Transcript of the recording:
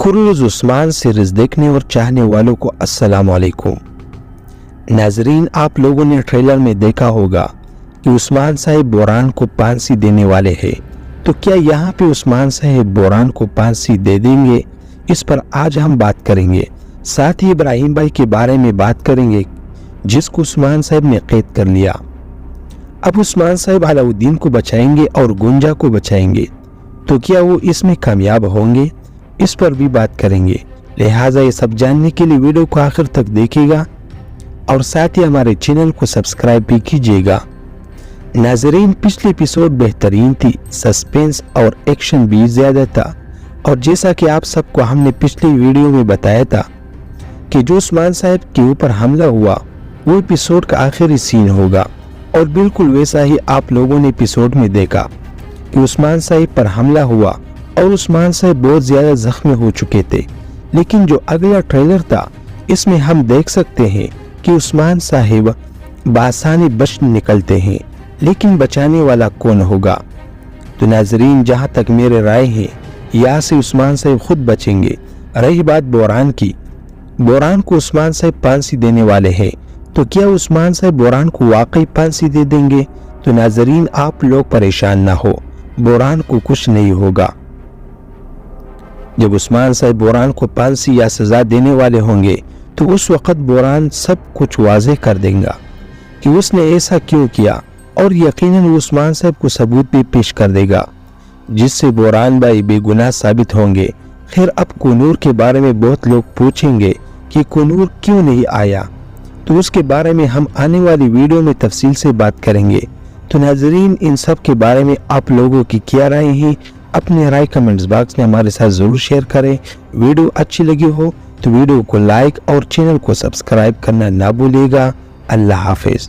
Cruise Usman series देखने और चाहने वालों को अस्सलाम वालेकुम। नाजरीन, आप लोगों ने ट्रेलर में देखा होगा कि उस्मान साहिब बोरान को फांसी देने वाले हैं। तो क्या यहाँ पे उस्मान साहिब बोरान को फांसी दे देंगे? इस पर आज हम बात करेंगे। साथ ही इब्राहिम भाई के बारे में बात करेंगे जिसको उस्मान साहिब ने कैद कर लिया। अब उस्मान साहिब अलाउद्दीन को बचाएंगे और गुंजा को बचाएंगे, तो क्या वो इसमें कामयाब होंगे? इस पर भी बात करेंगे। लिहाजा ये सब जानने के लिए वीडियो को आखिर तक देखिएगा और साथ ही हमारे चैनल को सब्सक्राइब भी कीजिएगा। नाजरीन, पिछली एपिसोड बेहतरीन थी, सस्पेंस और एक्शन भी ज्यादा था। और जैसा कि आप सबको हमने पिछली वीडियो में बताया था कि जो उस्मान साहिब के ऊपर हमला हुआ वो एपिसोड का आखिरी सीन होगा, और बिल्कुल वैसा ही आप लोगों ने एपिसोड में देखा कि उस्मान साहिब पर हमला हुआ और उस्मान साहिब बहुत ज्यादा जख्मी हो चुके थे। लेकिन जो अगला ट्रेलर था इसमें हम देख सकते हैं कि उस्मान साहिब बासानी बच निकलते हैं, लेकिन बचाने वाला कौन होगा? तो नाजरीन, जहां तक मेरे राय है, यहाँ से उस्मान साहिब खुद बचेंगे। रही बात बोरान की, बोरान को उस्मान साहिब फांसी देने वाले हैं, तो क्या उस्मान साहिब बोरान को वाकई फांसी दे देंगे? तो नाजरीन, आप लोग परेशान ना हो, बोरान को कुछ नहीं होगा। जब उस्मान साहिब बोरान को फांसी या सजा देने वाले होंगे तो उस वक्त बोरान सब कुछ वाज़ेह कर देगा कि उसने ऐसा क्यों किया, और यकीनन उस्मान साहिब को सबूत भी पेश कर देगा, जिससे बोरान भाई बेगुनाह साबित होंगे। खैर, अब कुनूर के बारे में बहुत लोग पूछेंगे कि कुनूर क्यों नहीं आया, तो उसके बारे में हम आने वाली वीडियो में तफसील से बात करेंगे। तो नाजरीन, इन सब के बारे में आप लोगों की क्या राय है? अपनी राय कमेंट्स बॉक्स में हमारे साथ जरूर शेयर करें। वीडियो अच्छी लगी हो तो वीडियो को लाइक और चैनल को सब्सक्राइब करना ना भूलिएगा। अल्लाह हाफिज।